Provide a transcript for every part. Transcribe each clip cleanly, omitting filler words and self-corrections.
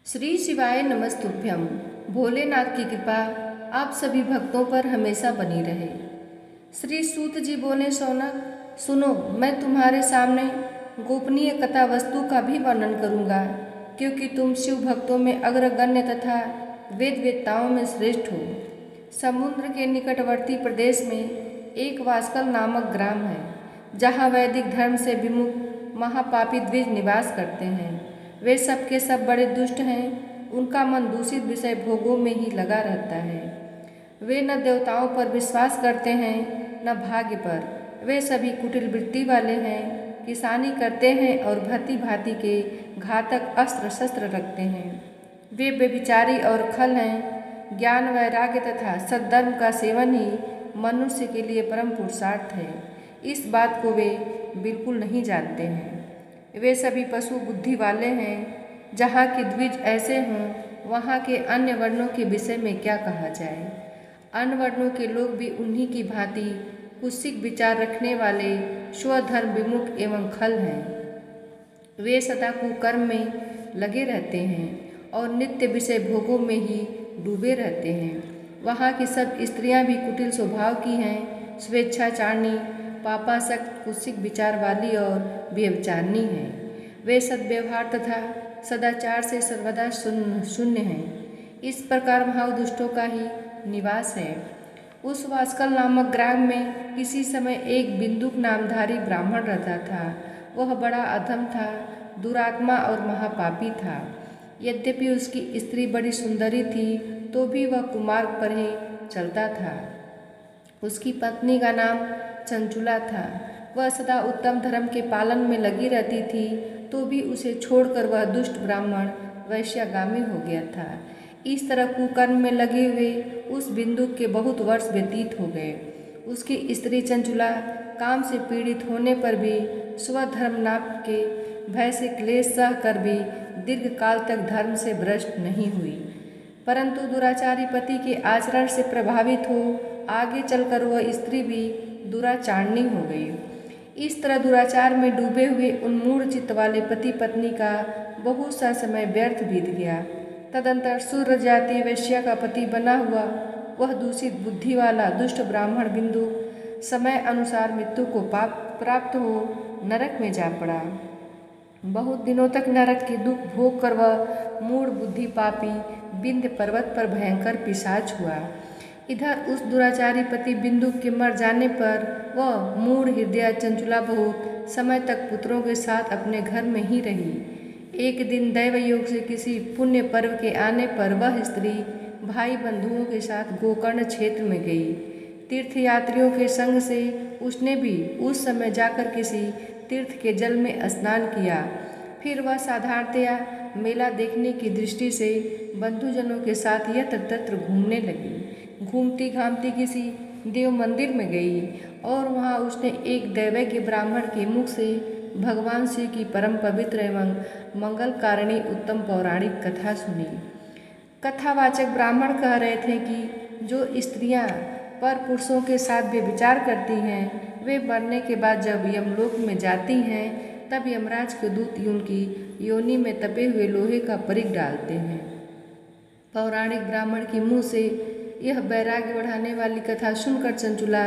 श्री शिवाय नमस्तुभ्यम। भोलेनाथ की कृपा आप सभी भक्तों पर हमेशा बनी रहे। श्री सूत जी बोले, शौनक सुनो, मैं तुम्हारे सामने गोपनीय कथा वस्तु का भी वर्णन करूंगा, क्योंकि तुम शिव भक्तों में अग्रगण्य तथा वेद वेत्ताओं में श्रेष्ठ हो। समुद्र के निकटवर्ती प्रदेश में एक वास्कल नामक ग्राम है, जहाँ वैदिक धर्म से विमुख महापापी द्विज निवास करते हैं। वे सब के सब बड़े दुष्ट हैं। उनका मन दूषित विषय भोगों में ही लगा रहता है। वे न देवताओं पर विश्वास करते हैं न भाग्य पर। वे सभी कुटिल वृत्ति वाले हैं, किसानी करते हैं और भांति भांति के घातक अस्त्र शस्त्र रखते हैं। वे व्यभिचारी और खल हैं। ज्ञान वैराग्य तथा सद्धर्म का सेवन ही मनुष्य के लिए परम पुरुषार्थ है। इस बात को वे बिल्कुल नहीं जानते हैं। वे सभी पशु बुद्धि वाले हैं। जहाँ के द्विज ऐसे हों, वहाँ के अन्य वर्णों के विषय में क्या कहा जाए। अन्य वर्णों के लोग भी उन्हीं की भांति कुत्सित विचार रखने वाले स्वधर्म विमुख एवं खल हैं। वे सदा कुकर्म में लगे रहते हैं और नित्य विषय भोगों में ही डूबे रहते हैं। वहाँ की सब स्त्रियाँ भी कुटिल स्वभाव की हैं, स्वेच्छाचारिणी, पापासक्त, कुत्सित विचार वाली और व्यभिचारिणी हैं। वे सद्व्यवहार तथा सदाचार से सर्वदा शून्य हैं। इस प्रकार महादुष्टों का ही निवास है। उस वास्कल नामक ग्राम में किसी समय एक बिंदुक नामधारी ब्राह्मण रहता था। वह बड़ा अधम था, दुरात्मा और महापापी था। यद्यपि उसकी स्त्री बड़ी सुंदरी थी, तो भी वह कुमार्ग पर ही चलता था। उसकी पत्नी का नाम चंचुला था। वह सदा उत्तम धर्म के पालन में लगी रहती थी, तो भी उसे छोड़कर वह दुष्ट ब्राह्मण वैश्यागामी हो गया था। इस तरह कुकर्म में लगे हुए उस बिंदुक के बहुत वर्ष व्यतीत हो गए। उसकी स्त्री चंचुला काम से पीड़ित होने पर भी स्वधर्म नाप के भय से क्लेश सह कर भी दीर्घ काल तक धर्म से भ्रष्ट नहीं हुई, परंतु दुराचारी पति के आचरण से प्रभावित हो आगे चलकर वह स्त्री भी दुराचारणी हो गई। इस तरह दुराचार में डूबे हुए उन्मूढ़ चित्त वाले पति पत्नी का बहुत सा समय व्यर्थ बीत गया। तदंतर शूद्र जाति वैश्या का पति बना हुआ वह दूषित बुद्धि वाला दुष्ट ब्राह्मण बिंदु समय अनुसार मृत्यु को प्राप्त हो नरक में जा पड़ा। बहुत दिनों तक नरक के दुख भोग कर वह मूढ़ बुद्धि पापी विंध्य पर्वत पर भयंकर पिशाच हुआ। इधर उस दुराचारी पति बिंदु के मर जाने पर वह मूढ़ हृदय चंचुला बहुत समय तक पुत्रों के साथ अपने घर में ही रही। एक दिन दैव योग से किसी पुण्य पर्व के आने पर वह स्त्री भाई बंधुओं के साथ गोकर्ण क्षेत्र में गई। तीर्थयात्रियों के संग से उसने भी उस समय जाकर किसी तीर्थ के जल में स्नान किया। फिर वह साधारणतया मेला देखने की दृष्टि से बंधुजनों के साथ यत्र तत्र घूमने लगी। घूमती घामती किसी देव मंदिर में गई और वहाँ उसने एक दैवज्ञ ब्राह्मण के मुख से भगवान शिव की परम पवित्र एवं मंगलकारिणी उत्तम पौराणिक कथा सुनी। कथावाचक ब्राह्मण कह रहे थे कि जो स्त्रियां पर पुरुषों के साथ व्यभिचार करती हैं, वे मरने के बाद जब यमलोक में जाती हैं, तब यमराज के दूत उनकी योनि में तपे हुए लोहे का परिघ डालते हैं। पौराणिक ब्राह्मण के मुँह से यह वैराग्य बढ़ाने वाली कथा सुनकर चंचुला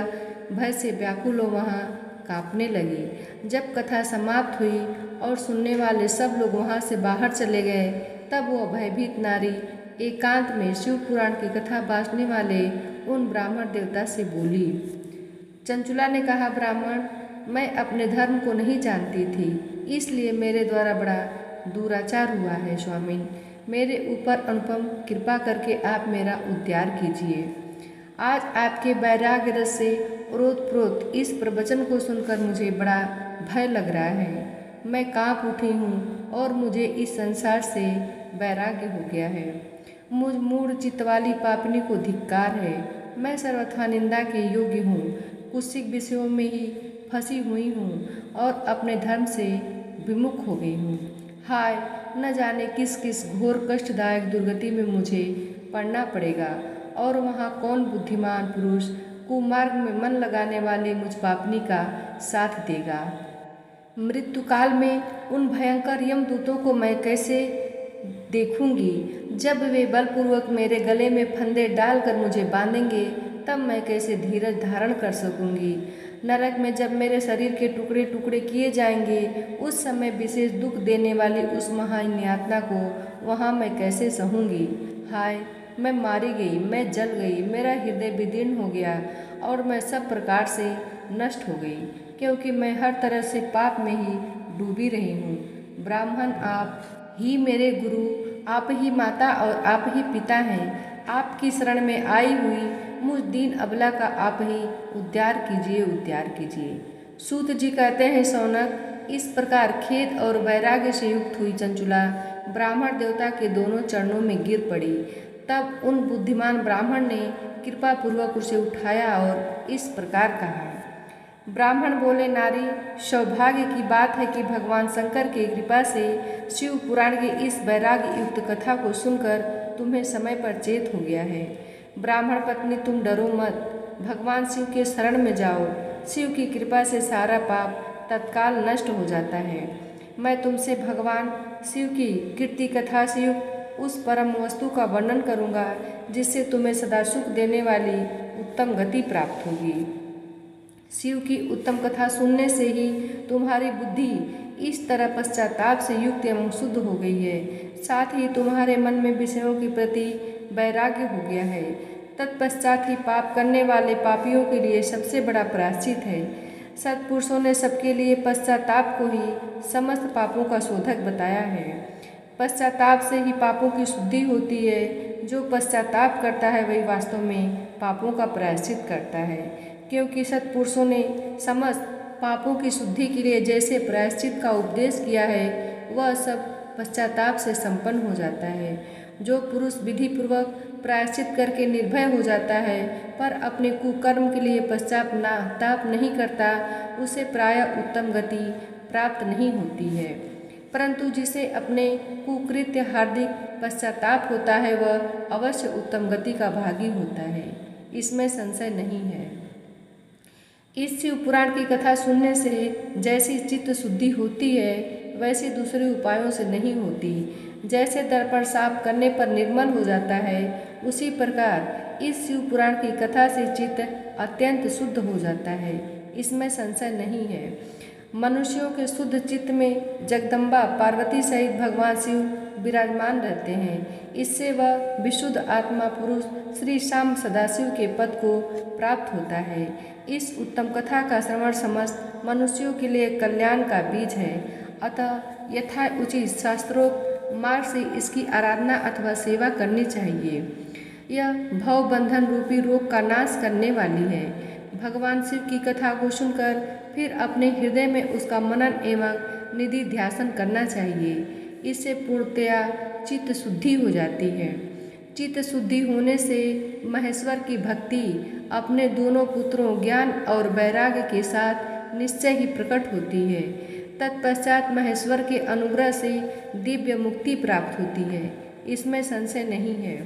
भय से व्याकुल हो वहाँ कांपने लगी। जब कथा समाप्त हुई और सुनने वाले सब लोग वहाँ से बाहर चले गए, तब वह भयभीत नारी एकांत में शिव पुराण की कथा बाँचने वाले उन ब्राह्मण देवता से बोली। चंचुला ने कहा, ब्राह्मण, मैं अपने धर्म को नहीं जानती थी, इसलिए मेरे द्वारा बड़ा दुराचार हुआ है। स्वामिन, मेरे ऊपर अनुपम कृपा करके आप मेरा उद्धार कीजिए। आज आपके वैराग्य रस से ओतप्रोत इस प्रवचन को सुनकर मुझे बड़ा भय लग रहा है। मैं कांप उठी हूँ और मुझे इस संसार से वैराग्य हो गया है। मुझ मूढ़ चित्त वाली पापनी को धिक्कार है। मैं सर्वथा निंदा के योग्य हूँ, कुत्सित विषयों में ही फंसी हुई हूँ और अपने धर्म से विमुख हो गई हूँ। हाय, न जाने किस किस घोर कष्टदायक दुर्गति में मुझे पड़ना पड़ेगा और वहाँ कौन बुद्धिमान पुरुष कुमार्ग में मन लगाने वाले मुझ पापनी का साथ देगा। मृत्यु काल में उन भयंकर यमदूतों को मैं कैसे देखूंगी। जब वे बलपूर्वक मेरे गले में फंदे डालकर मुझे बांधेंगे, तब मैं कैसे धीरज धारण कर सकूंगी। नरक में जब मेरे शरीर के टुकड़े टुकड़े किए जाएंगे, उस समय विशेष दुख देने वाली उस महान यातना को वहाँ मैं कैसे सहूंगी। हाय, मैं मारी गई, मैं जल गई, मेरा हृदय विदीर्ण हो गया और मैं सब प्रकार से नष्ट हो गई, क्योंकि मैं हर तरह से पाप में ही डूबी रही हूँ। ब्राह्मण, आप ही मेरे गुरु, आप ही माता और आप ही पिता हैं। आपकी शरण में आई हुई मुझ दीन अबला का आप ही उद्धार कीजिए, उद्धार कीजिए। सूत जी कहते हैं, शौनक, इस प्रकार खेद और वैराग्य से युक्त हुई चंचुला ब्राह्मण देवता के दोनों चरणों में गिर पड़ी। तब उन बुद्धिमान ब्राह्मण ने कृपा पूर्वक उसे उठाया और इस प्रकार कहा। ब्राह्मण बोले, नारी, सौभाग्य की बात है कि भगवान शंकर की कृपा से शिव पुराण की इस वैराग्य युक्त कथा को सुनकर तुम्हें समय पर चेत हो गया है। ब्राह्मण पत्नी, तुम डरो मत, भगवान शिव के शरण में जाओ। शिव की कृपा से सारा पाप तत्काल नष्ट हो जाता है। मैं तुमसे भगवान शिव की कीर्ति कथा से युक्त उस परम वस्तु का वर्णन करूँगा, जिससे तुम्हें सदा सुख देने वाली उत्तम गति प्राप्त होगी। शिव की उत्तम कथा सुनने से ही तुम्हारी बुद्धि इस तरह पश्चाताप से युक्त एवं शुद्ध हो गई है, साथ ही तुम्हारे मन में विषयों के प्रति वैराग्य हो गया है। तत्पश्चात ही पाप करने वाले पापियों के लिए सबसे बड़ा प्रायश्चित है। सत्पुरुषों ने सबके लिए पश्चाताप को ही समस्त पापों का शोधक बताया है। पश्चाताप से ही पापों की शुद्धि होती है। जो पश्चाताप करता है वही वास्तव में पापों का प्रायश्चित करता है, क्योंकि सत्पुरुषों ने समस्त पापों की शुद्धि के लिए जैसे प्रायश्चित का उपदेश किया है, वह सब पश्चाताप से संपन्न हो जाता है। जो पुरुष विधि पूर्वक प्रायश्चित करके निर्भय हो जाता है, पर अपने कुकर्म के लिए पश्चाताप नहीं करता, उसे प्रायः उत्तम गति प्राप्त नहीं होती है। परंतु जिसे अपने कुकृत्य हार्दिक पश्चाताप होता है, वह अवश्य उत्तम गति का भागी होता है, इसमें संशय नहीं है। इस शिव पुराण की कथा सुनने से जैसी चित्त शुद्धि होती है, वैसी दूसरे उपायों से नहीं होती। जैसे दर्पण साफ करने पर निर्मल हो जाता है, उसी प्रकार इस शिव पुराण की कथा से चित्त अत्यंत शुद्ध हो जाता है, इसमें संशय नहीं है। मनुष्यों के शुद्ध चित्त में जगदम्बा पार्वती सहित भगवान शिव विराजमान रहते हैं। इससे वह विशुद्ध आत्मा पुरुष श्री श्याम सदाशिव के पद को प्राप्त होता है। इस उत्तम कथा का श्रवण समस्त मनुष्यों के लिए कल्याण का बीज है। अतः यथा उचित शास्त्रोक्त मार्ग से इसकी आराधना अथवा सेवा करनी चाहिए। यह भव बंधन रूपी रोग का नाश करने वाली है। भगवान शिव की कथा को सुनकर फिर अपने हृदय में उसका मनन एवं निधि ध्यासन करना चाहिए। इससे पूर्णतया चित्त शुद्धि हो जाती है। चित्त शुद्धि होने से महेश्वर की भक्ति अपने दोनों पुत्रों ज्ञान और वैराग्य के साथ निश्चय ही प्रकट होती है। तत्पश्चात महेश्वर के अनुग्रह से दिव्य मुक्ति प्राप्त होती है, इसमें संशय नहीं है।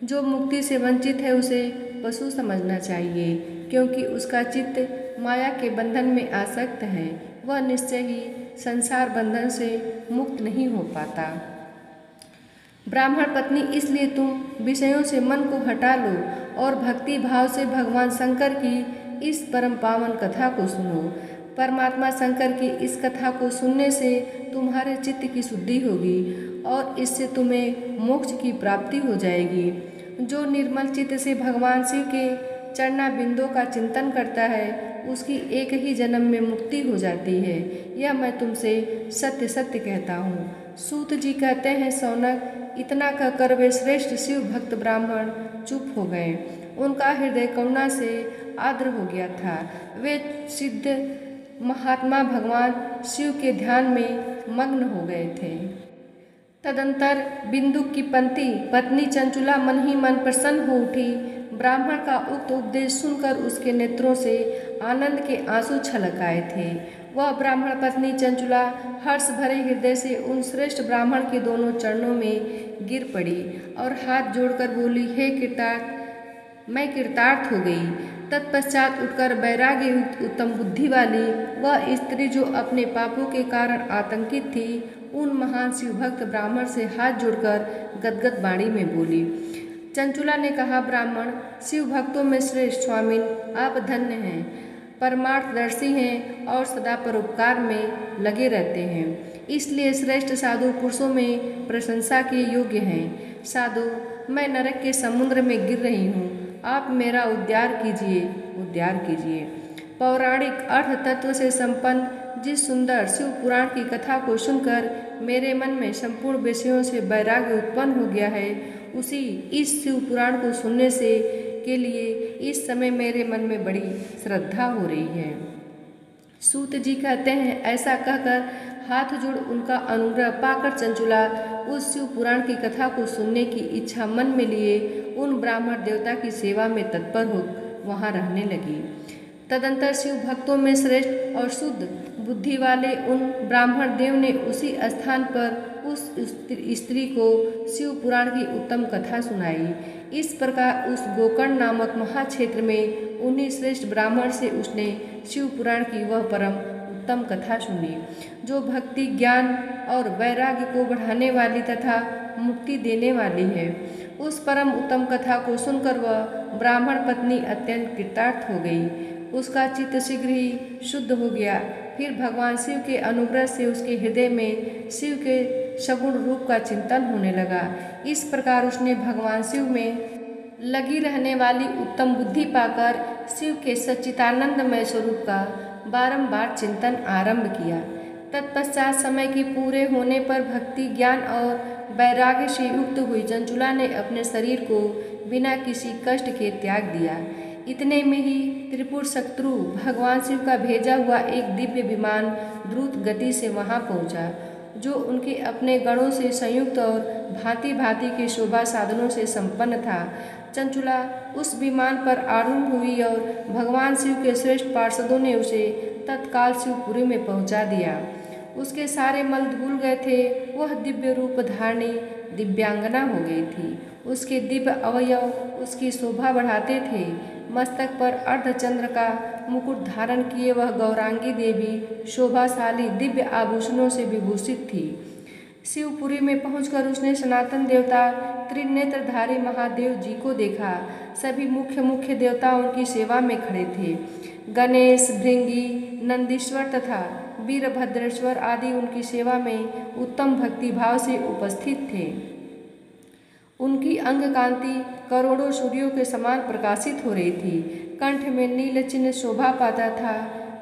जो मुक्ति से वंचित है उसे पशु समझना चाहिए, क्योंकि उसका चित्त माया के बंधन में आसक्त है। वह निश्चय ही संसार बंधन से मुक्त नहीं हो पाता। ब्राह्मण पत्नी, इसलिए तुम विषयों से मन को हटा लो और भक्ति भाव से भगवान शंकर की इस परम पावन कथा को सुनो। परमात्मा शंकर की इस कथा को सुनने से तुम्हारे चित्त की शुद्धि होगी और इससे तुम्हें मोक्ष की प्राप्ति हो जाएगी। जो निर्मल चित्त से भगवान शिव के चरना बिंदों का चिंतन करता है, उसकी एक ही जन्म में मुक्ति हो जाती है। यह मैं तुमसे सत्य सत्य कहता हूँ। सूत जी कहते हैं, शौनक, इतना कहकर वे श्रेष्ठ शिव भक्त ब्राह्मण चुप हो गए। उनका हृदय करुणा से आर्द्र हो गया था। वे सिद्ध महात्मा भगवान शिव के ध्यान में मग्न हो गए थे। तदंतर बिंदु की पत्नी चंचुला मन ही मन प्रसन्न हो उठी। ब्राह्मण का उक्त उपदेश सुनकर उसके नेत्रों से आनंद के आंसू छलक आए थे। वह ब्राह्मण पत्नी चंचुला हर्ष भरे हृदय से उन श्रेष्ठ ब्राह्मण के दोनों चरणों में गिर पड़ी और हाथ जोड़कर बोली, हे कृतार्थ, मैं कृतार्थ हो गई। तत्पश्चात उठकर वैराग्य युक्त उत्तम बुद्धि वाली वह स्त्री जो अपने पापों के कारण आतंकित थी, उन महान शिव भक्त ब्राह्मण से हाथ जोड़कर गदगद वाणी में बोली। चंचुला ने कहा, ब्राह्मण, शिव भक्तों में श्रेष्ठ स्वामिन, आप धन्य हैं, परमार्थदर्शी हैं और सदा परोपकार में लगे रहते हैं, इसलिए श्रेष्ठ साधु पुरुषों में प्रशंसा के योग्य हैं। साधु, मैं नरक के समुद्र में गिर रही हूँ, आप मेरा उद्धार कीजिए, उद्धार कीजिए। पौराणिक अर्थ तत्व से संपन्न जिस सुंदर शिव पुराण की कथा को सुनकर मेरे मन में संपूर्ण विषयों से वैराग्य उत्पन्न हो गया है, उसी इस शिव पुराण को सुनने से के लिए इस समय मेरे मन में बड़ी श्रद्धा हो रही है। सूत जी कहते हैं, ऐसा कहकर हाथ जोड़ उनका अनुग्रह पाकर चंचुला उस शिव पुराण की कथा को सुनने की इच्छा मन में लिए उन ब्राह्मण देवता की सेवा में तत्पर हो वहाँ रहने लगी। तदंतर शिव भक्तों में श्रेष्ठ और शुद्ध बुद्धि वाले उन ब्राह्मण देव ने उसी स्थान पर उस स्त्री को शिव पुराण की उत्तम कथा सुनाई। इस प्रकार उस गोकर्ण नामक महाक्षेत्र में उन्हीं श्रेष्ठ ब्राह्मण से उसने शिव पुराण की वह परम उत्तम कथा सुनी, जो भक्ति, ज्ञान और वैराग्य को बढ़ाने वाली तथा मुक्ति देने वाली है। उस परम उत्तम कथा को सुनकर वह ब्राह्मण पत्नी अत्यंत कृतार्थ हो गई। उसका चित्त शीघ्र ही शुद्ध हो गया। फिर भगवान शिव के अनुग्रह से उसके हृदय में शिव के सगुण रूप का चिंतन होने लगा। इस प्रकार उसने भगवान शिव में लगी रहने वाली उत्तम बुद्धि पाकर शिव के सच्चिदानंदमय स्वरूप का बारंबार चिंतन आरंभ किया। तत्पश्चात समय के पूरे होने पर भक्ति, ज्ञान और वैराग्य से युक्त हुई चंचुला ने अपने शरीर को बिना किसी कष्ट के त्याग दिया। इतने में ही त्रिपुर शत्रु भगवान शिव का भेजा हुआ एक दिव्य विमान द्रुत गति से वहां पहुंचा, जो उनके अपने गणों से संयुक्त और भांति भांति के शोभा साधनों से संपन्न था। चंचुला उस विमान पर आरूढ़ हुई और भगवान शिव के श्रेष्ठ पार्षदों ने उसे तत्काल शिवपुरी में पहुंचा दिया। उसके सारे मल धुल गए थे। वह दिव्य रूप धारणी दिव्यांगना हो गई थी। उसके दिव्य अवयव उसकी शोभा बढ़ाते थे। मस्तक पर अर्धचंद्र का मुकुट धारण किए वह गौरांगी देवी शोभाशाली दिव्य आभूषणों से विभूषित थी। शिवपुरी में पहुंचकर उसने सनातन देवता त्रिनेत्रधारी महादेव जी को देखा। सभी मुख्य देवता उनकी सेवा में खड़े थे। गणेश, भृंगी, नंदीश्वर तथा वीरभद्रेश्वर आदि उनकी सेवा में उत्तम भक्ति भाव से उपस्थित थे। उनकी अंग कांति करोड़ों सूर्यों के समान प्रकाशित हो रही थी। कंठ में नील चिन्ह शोभा पाता था।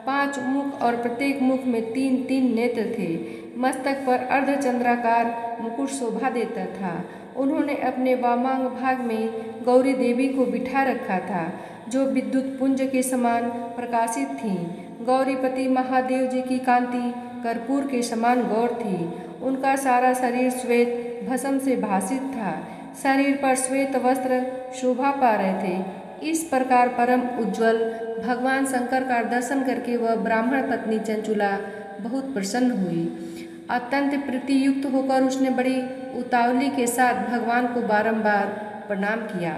5 मुख और प्रत्येक मुख में 3-3 नेत्र थे। मस्तक पर अर्धचंद्राकार मुकुट शोभा देता था। उन्होंने अपने वामांग भाग में गौरी देवी को बिठा रखा था, जो विद्युत पुंज के समान प्रकाशित थीं। गौरीपति महादेव जी की कांति कर्पूर के समान गौर थी। उनका सारा शरीर श्वेत भस्म से भासित था। शरीर पर श्वेत वस्त्र शोभा पा रहे थे। इस प्रकार परम उज्ज्वल भगवान शंकर का दर्शन करके वह ब्राह्मण पत्नी चंचुला बहुत प्रसन्न हुई। अत्यंत प्रीतियुक्त होकर उसने बड़ी उतावली के साथ भगवान को बारंबार प्रणाम किया।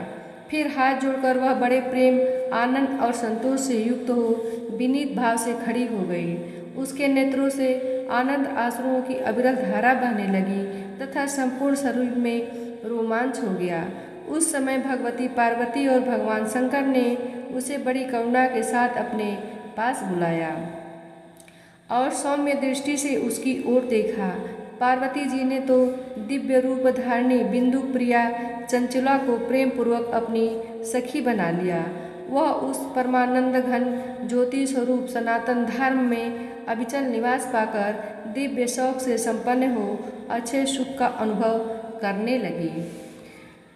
फिर हाथ जोड़कर वह बड़े प्रेम, आनंद और संतोष से युक्त हो विनीत भाव से खड़ी हो गई। उसके नेत्रों से आनंद आंसुओं की अविरल धारा बहने लगी तथा संपूर्ण शरीर में रोमांच हो गया। उस समय भगवती पार्वती और भगवान शंकर ने उसे बड़ी करुणा के साथ अपने पास बुलाया और सौम्य दृष्टि से उसकी ओर देखा। पार्वती जी ने तो दिव्य रूप धारणी बिंदु प्रिया चंचुला को प्रेम पूर्वक अपनी सखी बना लिया। वह उस परमानंद घन ज्योति स्वरूप सनातन धर्म में अविचल निवास पाकर दिव्य शौक से संपन्न हो अच्छे सुख का अनुभव करने लगी।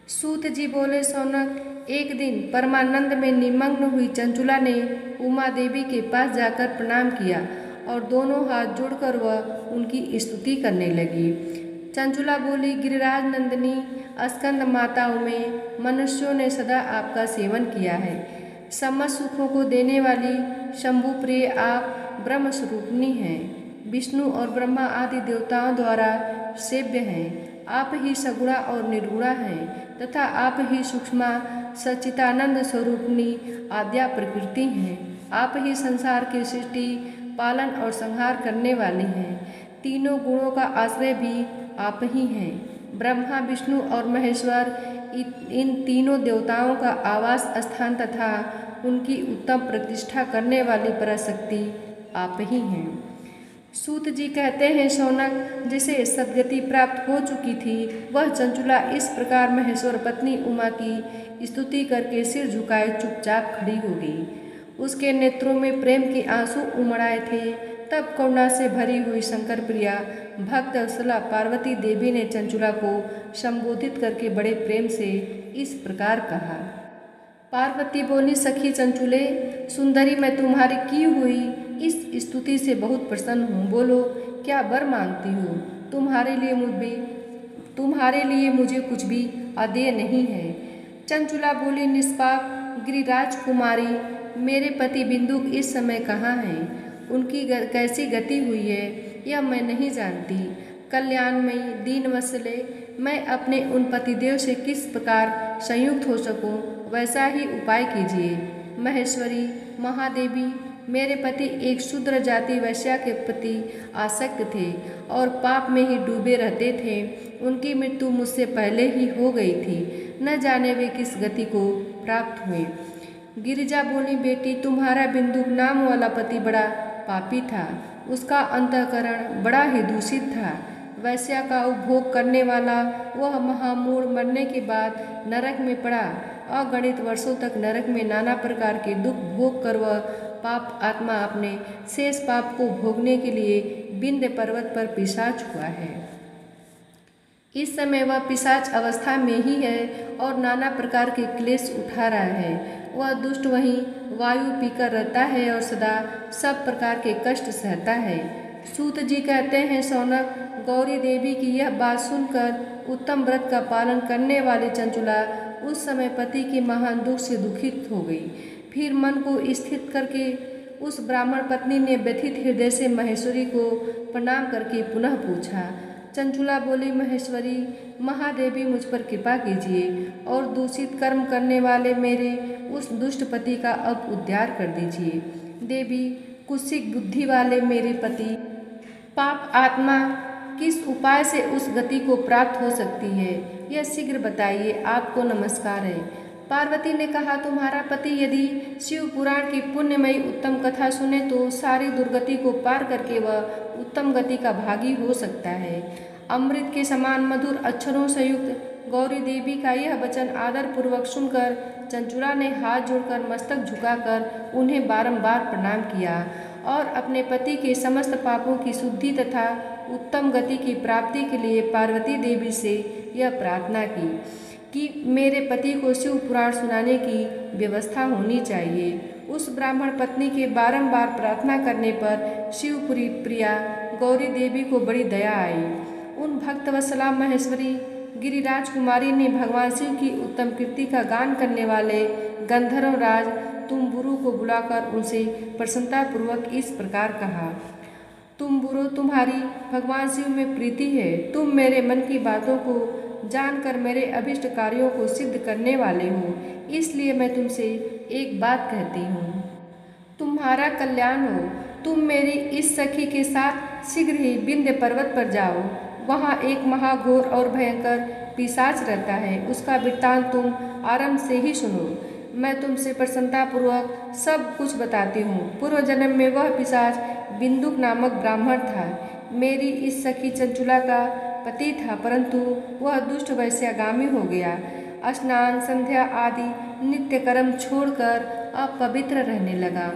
सूत जी बोले, सौनक, एक दिन परमानंद में निमग्न हुई चंचुला ने उमा देवी के पास जाकर प्रणाम किया और दोनों हाथ जोड़कर वह उनकी स्तुति करने लगी। चंचुला बोली, गिरिराज नंदिनी स्कंद माताओं में मनुष्यों ने सदा आपका सेवन किया है। समस्त सुखों को देने वाली शंभु प्रिय आप ब्रह्म स्वरूपिणी हैं। विष्णु और ब्रह्मा आदि देवताओं द्वारा सेव्य हैं। आप ही सगुणा और निर्गुणा हैं तथा आप ही सूक्ष्मा सच्चिदानंद स्वरूपिणी आद्या प्रकृति हैं। आप ही संसार की सृष्टि, पालन और संहार करने वाली हैं। तीनों गुणों का आश्रय भी आप ही हैं। ब्रह्मा, विष्णु और महेश्वर इन तीनों देवताओं का आवास स्थान तथा उनकी उत्तम प्रतिष्ठा करने वाली पराशक्ति आप ही हैं। सूत जी कहते हैं, शौनक, जिसे सद्गति प्राप्त हो चुकी थी वह चंचुला इस प्रकार महेश्वर पत्नी उमा की स्तुति करके सिर झुकाए चुपचाप खड़ी हो गई। उसके नेत्रों में प्रेम के आंसू उमड़ आए थे। तब करुणा से भरी हुई शंकर प्रिया भक्त वत्सला पार्वती देवी ने चंचुला को संबोधित करके बड़े प्रेम से इस प्रकार कहा। पार्वती बोली, सखी चंचुले, सुंदरी, मैं तुम्हारी की हुई इस स्तुति से बहुत प्रसन्न हूँ। बोलो, क्या वर मांगती हो? तुम्हारे लिए मुझे कुछ भी अदेय नहीं है। चंचुला बोली, निष्पाप गिरिराज कुमारी, मेरे पति बिंदुक इस समय कहाँ हैं? उनकी कैसी गति हुई है यह मैं नहीं जानती। कल्याणमयी दीनवत्सले, मैं अपने उन पतिदेव से किस प्रकार संयुक्त हो सकूं, वैसा ही उपाय कीजिए। महेश्वरी, महादेवी, मेरे पति एक शूद्र जाति वैश्या के प्रति आसक्त थे और पाप में ही डूबे रहते थे। उनकी मृत्यु मुझसे पहले ही हो गई थी। न जाने वे किस गति को प्राप्त हुए। गिरिजा बोली, बेटी, तुम्हारा बिंदु नाम वाला पति बड़ा पापी था। उसका अंतःकरण बड़ा ही दूषित था। वैश्या का उपभोग करने वाला वह महामूढ़ मरने के बाद नरक में पड़ा। अगणित वर्षों तक नरक में नाना प्रकार के दुख भोग कर वह पाप आत्मा अपने शेष पाप को भोगने के लिए विंध्य पर्वत पर पिशाच हुआ है। इस समय वह पिशाच अवस्था में ही है और नाना प्रकार के क्लेश उठा रहा है। वह दुष्ट वहीं वायु पीकर रहता है और सदा सब प्रकार के कष्ट सहता है। सूत जी कहते हैं, शौनक, गौरी देवी की यह बात सुनकर उत्तम व्रत का पालन करने वाली चंचुला उस समय पति के महान दुख से दुखित हो गई। फिर मन को स्थिर करके उस ब्राह्मण पत्नी ने व्यथित हृदय से महेश्वरी को प्रणाम करके पुनः पूछा। चंचुला बोली, महेश्वरी, महादेवी, मुझ पर कृपा कीजिए और दूषित कर्म करने वाले मेरे उस दुष्ट पति का अब उद्धार कर दीजिए। देवी, कुत्सित बुद्धि वाले मेरे पति पाप आत्मा किस उपाय से उस गति को प्राप्त हो सकती है, यह शीघ्र बताइए। आपको नमस्कार है। पार्वती ने कहा, तुम्हारा पति यदि शिव पुराण की पुण्यमयी उत्तम कथा सुने तो सारी दुर्गति को पार करके वह उत्तम गति का भागी हो सकता है। अमृत के समान मधुर अक्षरों से युक्त गौरी देवी का यह वचन आदर पूर्वक सुनकर चंचुला ने हाथ जोड़कर मस्तक झुकाकर उन्हें बारंबार प्रणाम किया और अपने पति के समस्त पापों की शुद्धि तथा उत्तम गति की प्राप्ति के लिए पार्वती देवी से यह प्रार्थना की कि मेरे पति को शिव पुराण सुनाने की व्यवस्था होनी चाहिए। उस ब्राह्मण पत्नी के बारंबार प्रार्थना करने पर शिवपुरी प्रिया गौरी देवी को बड़ी दया आई। उन भक्तवत्सला महेश्वरी गिरिराज कुमारी ने भगवान शिव की उत्तम कीर्ति का गान करने वाले गंधर्व राज तुम्बुरु को बुलाकर उनसे प्रसन्नतापूर्वक इस प्रकार कहा, तुम्बुरु, तुम्हारी भगवान शिव में प्रीति है। तुम मेरे मन की बातों को जानकर मेरे अभिष्ट कार्यों को सिद्ध करने वाले हो, इसलिए मैं तुमसे एक बात कहती हूँ, तुम्हारा कल्याण हो। तुम मेरी इस सखी के साथ शीघ्र ही विंध्य पर्वत पर जाओ। वहाँ एक महाघोर और भयंकर पिशाच रहता है। उसका वृत्तांत तुम आरंभ से ही सुनो। मैं तुमसे प्रसन्नतापूर्वक सब कुछ बताती हूँ। पूर्व जन्म में वह पिशाच बिंदुक नामक ब्राह्मण था। मेरी इस सखी चंचुला का पति था, परंतु वह दुष्ट वैश्यागामी हो गया। स्नान, संध्या आदि नित्य कर्म छोड़कर अपवित्र रहने लगा।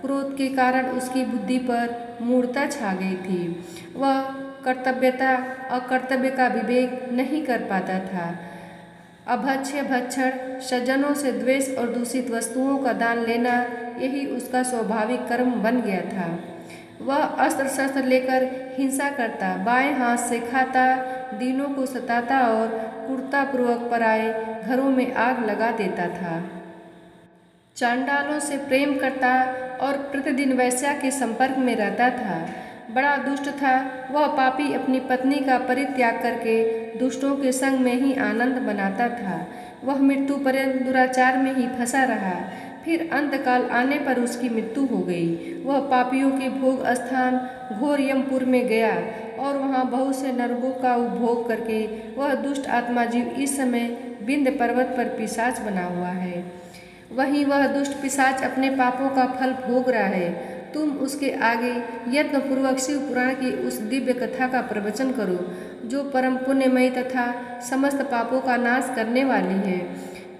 क्रोध के कारण उसकी बुद्धि पर मूढ़ता छा गई थी। वह कर्तव्यता और कर्तव्य का विवेक नहीं कर पाता था। अभक्ष्य भक्षण, सज्जनों से द्वेष और दूषित वस्तुओं का दान लेना, यही उसका स्वाभाविक कर्म बन गया था। वह अस्त्र शस्त्र लेकर हिंसा करता, बाएं हाथ से खाता, दीनों को सताता और क्रूरतापूर्वक पराए घरों में आग लगा देता था। चांडालों से प्रेम करता और प्रतिदिन वैश्या के संपर्क में रहता था। बड़ा दुष्ट था। वह पापी अपनी पत्नी का परित्याग करके दुष्टों के संग में ही आनंद मनाता था। वह मृत्यु पर्यंत दुराचार में ही फंसा रहा। फिर अंतकाल आने पर उसकी मृत्यु हो गई। वह पापियों के भोग स्थान घोर यमपुर में गया और वहाँ बहुत से नरकों का उपभोग करके वह दुष्ट आत्मा जीव इस समय विंध्य पर्वत पर पिशाच बना हुआ है। वहीं वह दुष्ट पिशाच अपने पापों का फल भोग रहा है। तुम उसके आगे यत्नपूर्वक शिव पुराण की उस दिव्य कथा का प्रवचन करो जो परम पुण्यमयी तथा समस्त पापों का नाश करने वाली है।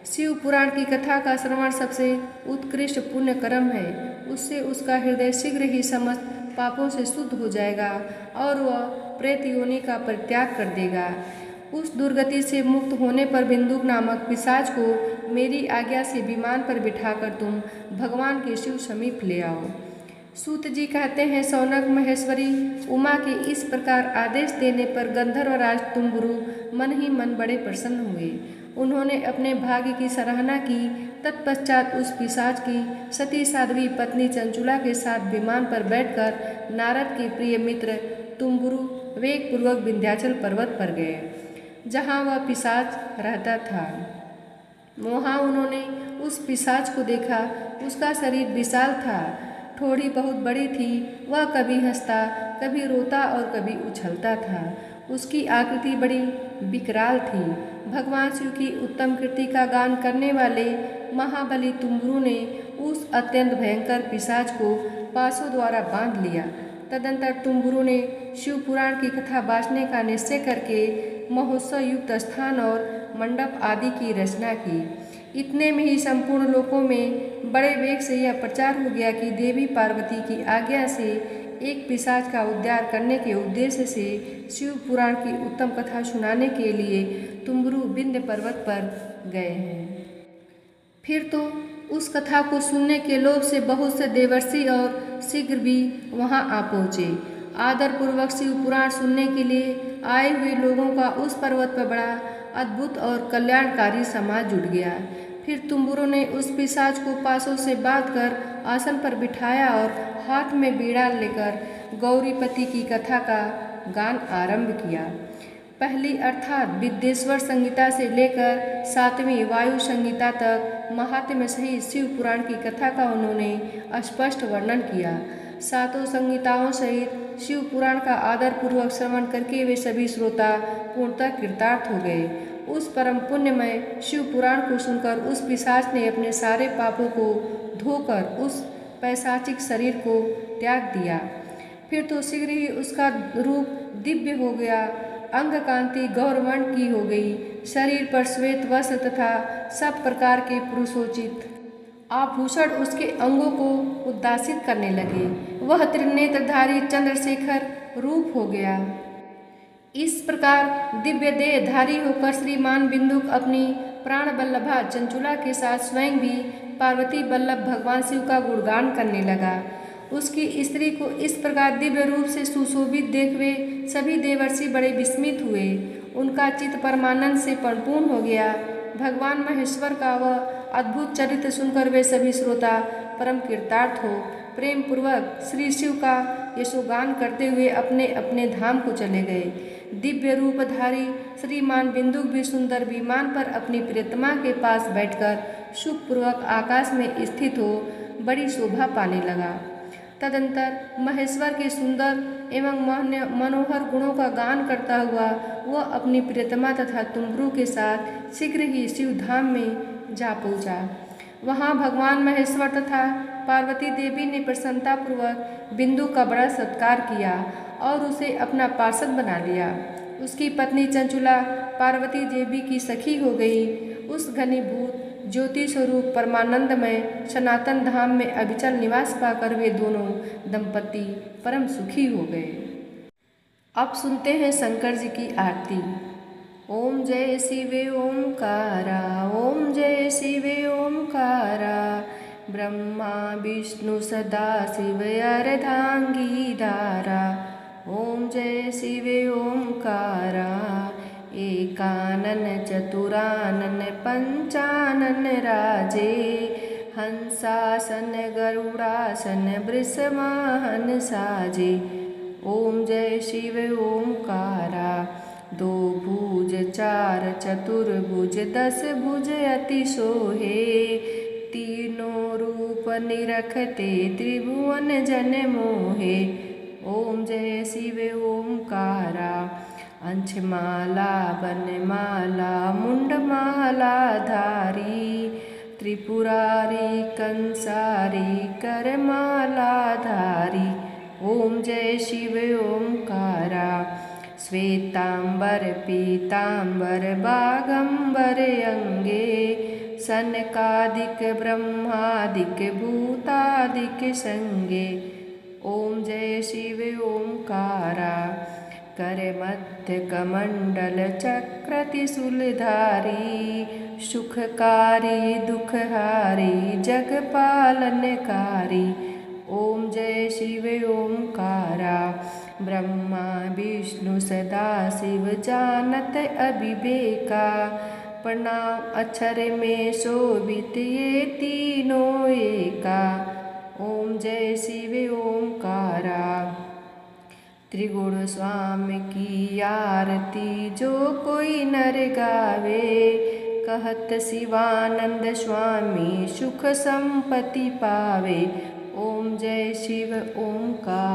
शिव पुराण की कथा का श्रवण सबसे उत्कृष्ट पुण्य कर्म है। उससे उसका हृदय शीघ्र ही समस्त पापों से शुद्ध हो जाएगा और वह प्रेत योनि का परित्याग कर देगा। उस दुर्गति से मुक्त होने पर बिंदुक नामक पिशाच को मेरी आज्ञा से विमान पर बिठाकर तुम भगवान के शिव समीप ले आओ। सूत जी कहते हैं, शौनक महेश्वरी उमा के इस प्रकार आदेश देने पर गंधर्वराज तुम्बुरु मन ही मन बड़े प्रसन्न हुए। उन्होंने अपने भाग्य की सराहना की। तत्पश्चात उस पिशाच की सती साध्वी पत्नी चंचुला के साथ विमान पर बैठकर नारद के प्रिय मित्र तुम्बुरु वेगपूर्वक विंध्याचल पर्वत पर गए, जहाँ वह पिशाच रहता था। वहाँ उन्होंने उस पिशाच को देखा। उसका शरीर विशाल था, ठोड़ी बहुत बड़ी थी। वह कभी हंसता, कभी रोता और कभी उछलता था। उसकी आकृति बड़ी विकराल थी। भगवान शिव की उत्तम कृति का गान करने वाले महाबली तुम्बुरु ने उस अत्यंत भयंकर पिशाच को पासों द्वारा बांध लिया। तदंतर तुम्बुरु ने शिव पुराण की कथा बाँचने का निश्चय करके महोत्सव युक्त स्थान और मंडप आदि की रचना की। इतने में ही संपूर्ण लोकों में बड़े वेग से यह प्रचार हो गया कि देवी पार्वती की आज्ञा से एक पिशाच का उद्धार करने के उद्देश्य से शिव पुराण की उत्तम कथा सुनाने के लिए तुम्बुरु विंध्य पर्वत पर गए हैं। फिर तो उस कथा को सुनने के लोभ से बहुत से देवर्षि और शीघ्र भी वहां आ पहुँचे। आदरपूर्वक शिव पुराण सुनने के लिए आए हुए लोगों का उस पर्वत पर बड़ा अद्भुत और कल्याणकारी समाज जुट गया। फिर तुम्बुरु ने उस पिशाच को पासों से बांधकर आसन पर बिठाया और हाथ में बीड़ा लेकर गौरीपति की कथा का गान आरंभ किया। पहली अर्थात विद्येश्वर संहिता से लेकर 7वीं वायु संहिता तक महात्म्य सहित शिव पुराण की कथा का उन्होंने स्पष्ट वर्णन किया। 7 संहिताओं सहित शिव पुराण का आदरपूर्वक श्रवण करके वे सभी श्रोता पूर्णतः कृतार्थ हो गए। उस परम पुण्यमय शिव पुराण को सुनकर उस पिशाच ने अपने सारे पापों को धोकर उस पैशाचिक शरीर को त्याग दिया। फिर तो शीघ्र ही उसका रूप दिव्य हो गया। अंग कांति गौरवर्ण की हो गई। शरीर पर श्वेत वस्त्र तथा सब प्रकार के पुरुषोचित आभूषण उसके अंगों को उद्दासित करने लगे। वह त्रिनेत्रधारी चंद्रशेखर रूप हो गया। इस प्रकार दिव्य देहधारी होकर श्रीमान बिंदुक अपनी प्राण वल्लभा चंचुला के साथ स्वयं भी पार्वती वल्लभ भगवान शिव का गुणगान करने लगा। उसकी स्त्री को इस प्रकार दिव्य रूप से सुशोभित देख वे सभी देवर्षि बड़े विस्मित हुए। उनका चित्त परमानंद से परिपूर्ण हो गया। भगवान महेश्वर का वह अद्भुत चरित्र सुनकर वे सभी श्रोता परम कृतार्थ हो प्रेम पूर्वक श्री शिव का यशोगान करते हुए अपने अपने धाम को चले गए। दिव्य रूपधारी श्रीमान बिंदुक भी सुंदर विमान पर अपनी प्रियतमा के पास बैठकर सुखपूर्वक आकाश में स्थित हो बड़ी शोभा पाने लगा। तदंतर महेश्वर के सुंदर एवं मनोहर गुणों का गान करता हुआ वह अपनी प्रियतमा तथा तुम्बुरु के साथ शीघ्र ही शिव धाम में जा पहुँचा। वहाँ भगवान महेश्वर तथा पार्वती देवी ने प्रसन्नतापूर्वक बिंदु का बड़ा सत्कार किया और उसे अपना पार्षद बना लिया। उसकी पत्नी चंचुला पार्वती देवी की सखी हो गई। उस घनीभूत ज्योति स्वरूप परमानंदमय सनातन धाम में अविचल निवास पाकर वे दोनों दंपति परम सुखी हो गए। अब सुनते हैं शंकर जी की आरती। ओम जय शिवे ओंकारा, ओम जय शिवे ओंकारा, ब्रह्मा विष्णु सदा शिव अर्धांगी धारा। ओम जय शिवे ओंकारा, एकानन चतुरानन पंचानन राजे, हंसासन गरुड़ासन वृषवाहन साजे। ओम जय शिव ओंकारा, 2 भुज 4 चतुर्भुज 10 भुज अति सोहे, तीनों रूप निरखते त्रिभुवन जन मोहे। ओम जय शिव ओमकारा। अंशमाला बनमाला मुंडमाला धारी, त्रिपुरारी कंसारी करमाला धारी। ओम जय शिव ओमकारा। श्वेतांबर पीतांबर बागंबर अंगे, सनकादिक ब्रह्मादिक भूतादिक संगे। ओम जय शिव ओमकारा। कर मध्य कमंडल चक्र त्रिशूलधारी, सुखकारी दुखहारी जगपालनकारी। ओम जय शिव ओमकारा। ब्रह्मा विष्णु सदा शिव जानत अविवेका, प्रणाम अक्षर में शोभित ये तीनों एका। ओम जय शिव ओमकारा। त्रिगुण स्वामी की आरती जो कोई नर गावे, कहत शिवानंद स्वामी सुख संपत्ति पावे। ओम जय शिव ओमकारा।